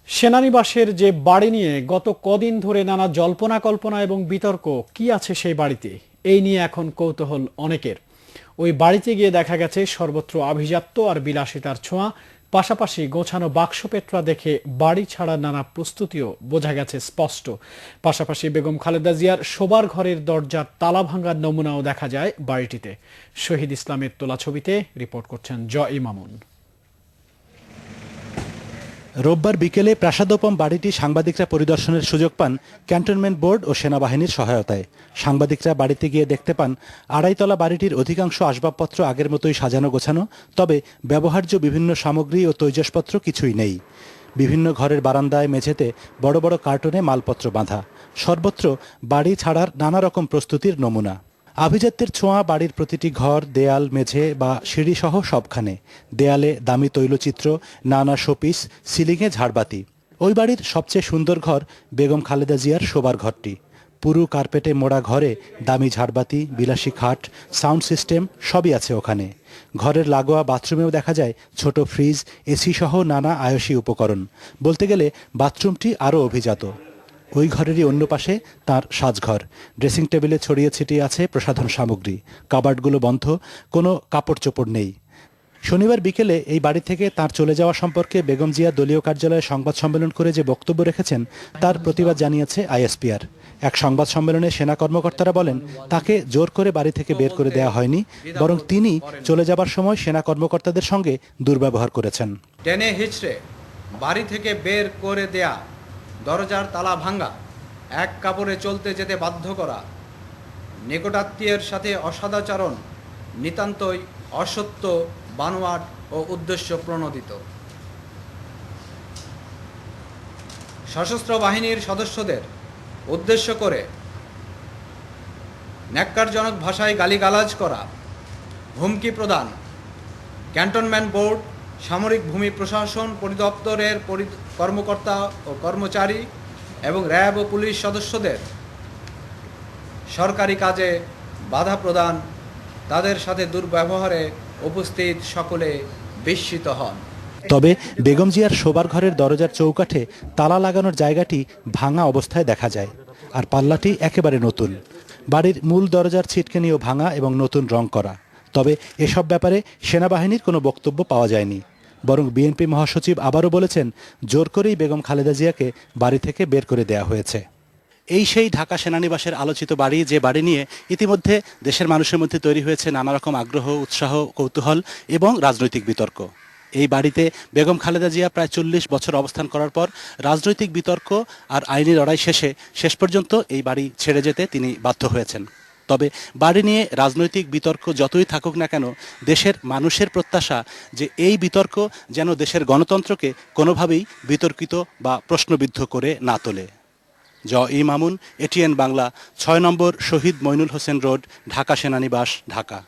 সেনানিবাসের যে বাড়ি নিয়ে গত কদিন ধরে নানা জল্পনা কল্পনা এবং বিতর্ক কি আছে সেই বাড়িতে, এই নিয়ে এখন কৌতূহল অনেকের। ওই বাড়িতে গিয়ে দেখা গেছে সর্বত্র আভিজাত্য আর বিলাসিতার ছোঁয়া, পাশাপাশি গোছানো বাক্সপেটরা দেখে বাড়ি ছাড়ার নানা প্রস্তুতিও বোঝা গেছে স্পষ্ট। পাশাপাশি বেগম খালেদা জিয়ার শোবার ঘরের দরজার তালা ভাঙার নমুনাও দেখা যায় বাড়িটিতে। শহীদ ইসলামের তোলা ছবিতে রিপোর্ট করছেন জয় মামুন। রোববার বিকেলে প্রাসাদোপম বাড়িটি সাংবাদিকরা পরিদর্শনের সুযোগ পান ক্যান্টনমেন্ট বোর্ড ও সেনাবাহিনীর সহায়তায়। সাংবাদিকরা বাড়িতে গিয়ে দেখতে পান আড়াইতলা বাড়িটির অধিকাংশ আসবাবপত্র আগের মতোই সাজানো গোছানো, তবে ব্যবহার্য বিভিন্ন সামগ্রী ও তৈজসপত্র কিছুই নেই। বিভিন্ন ঘরের বারান্দায় মেঝেতে বড় বড় কার্টনে মালপত্র বাঁধা, সর্বত্র বাড়ি ছাড়ার নানা রকম প্রস্তুতির নমুনা। আভিজাত্যের ছোঁয়া বাড়ির প্রতিটি ঘর, দেয়াল, মেঝে বা সিঁড়িসহ সবখানে। দেয়ালে দামি তৈলচিত্র, নানা শোপিস, সিলিংয়ে ঝাড়বাতি। ওই বাড়ির সবচেয়ে সুন্দর ঘর বেগম খালেদা জিয়ার শোবার ঘরটি। পুরো কার্পেটে মোড়া ঘরে দামি ঝাড়বাতি, বিলাসী খাট, সাউন্ড সিস্টেম সবই আছে ওখানে। ঘরের লাগোয়া বাথরুমেও দেখা যায় ছোট ফ্রিজ, এসি সহ নানা আয়সী উপকরণ। বলতে গেলে বাথরুমটি আরও অভিজাত। ওই ঘরেরই অন্য পাশে তার সাজঘর। ড্রেসিং টেবিলে ছড়িয়ে ছিটিয়ে আছে প্রসাধন সামগ্রী, কাবার্ডগুলো বন্ধ, কোনো কাপড় চোপড় নেই। শনিবার বিকেলে এই বাড়ি থেকে তার চলে যাওয়া সম্পর্কে বেগম জিয়া দলীয় কার্যালয়ে সংবাদ সম্মেলন করে যে বক্তব্য রেখেছেন তার প্রতিবাদ জানিয়েছে আইএসপিআর। এক সংবাদ সম্মেলনে সেনা কর্মকর্তারা বলেন, তাকে জোর করে বাড়ি থেকে বের করে দেওয়া হয়নি, বরং তিনি চলে যাবার সময় সেনা কর্মকর্তাদের সঙ্গে দুর্ব্যবহার করেছেন। টেনে হিচড়ে বাড়ি থেকে বের করে দেয়া, দরজার তালা ভাঙা, এক কাপড়ে চলতে যেতে বাধ্য করা, নিকটাত্মীয়ের সাথে অসদাচরণ নিতান্তই অসত্য, বানোয়াট ও উদ্দেশ্য প্রণোদিত। সশস্ত্র বাহিনীর সদস্যদের উদ্দেশ্য করে ন্যাক্কারজনক ভাষায় গালিগালাজ করা, হুমকি প্রদান, ক্যান্টনমেন্ট বোর্ড, সামরিক ভূমি প্রশাসন পরিদপ্তরের কর্মকর্তা ও কর্মচারী এবং র্যাব ও পুলিশ সদস্যদের সরকারি কাজে বাধা প্রদান, তাদের সাথে দুর্ব্যবহারে উপস্থিত সকলে বিস্মিত হন। তবে বেগম জিয়ার শোবার ঘরের দরজার চৌকাঠে তালা লাগানোর জায়গাটি ভাঙা অবস্থায় দেখা যায়, আর পাল্লাটি একেবারে নতুন। বাড়ির মূল দরজার ছিটকানিও ভাঙা এবং নতুন রং করা। তবে এসব ব্যাপারে সেনাবাহিনীর কোনো বক্তব্য পাওয়া যায়নি, বরং বিএনপি মহাসচিব আবারও বলেছেন, জোর করেই বেগম খালেদা জিয়াকে বাড়ি থেকে বের করে দেওয়া হয়েছে। এই সেই ঢাকা সেনানিবাসের আলোচিত বাড়ি, যে বাড়ি নিয়ে ইতিমধ্যে দেশের মানুষের মধ্যে তৈরি হয়েছে নানা রকম আগ্রহ, উৎসাহ, কৌতূহল এবং রাজনৈতিক বিতর্ক। এই বাড়িতে বেগম খালেদা জিয়া প্রায় 40 বছর অবস্থান করার পর রাজনৈতিক বিতর্ক আর আইনি লড়াই শেষ পর্যন্ত এই বাড়ি ছেড়ে যেতে তিনি বাধ্য হয়েছেন। তবে বাড়ি নিয়ে রাজনৈতিক বিতর্ক যতই থাকুক না কেন, দেশের মানুষের প্রত্যাশা যে এই বিতর্ক যেন দেশের গণতন্ত্রকে কোনোভাবেই বিতর্কিত বা প্রশ্নবিদ্ধ করে না তোলে। জয় মামুন, এটিএন বাংলা, 6 নম্বর শহীদ মইনুল হোসেন রোড, ঢাকা সেনানিবাস, ঢাকা।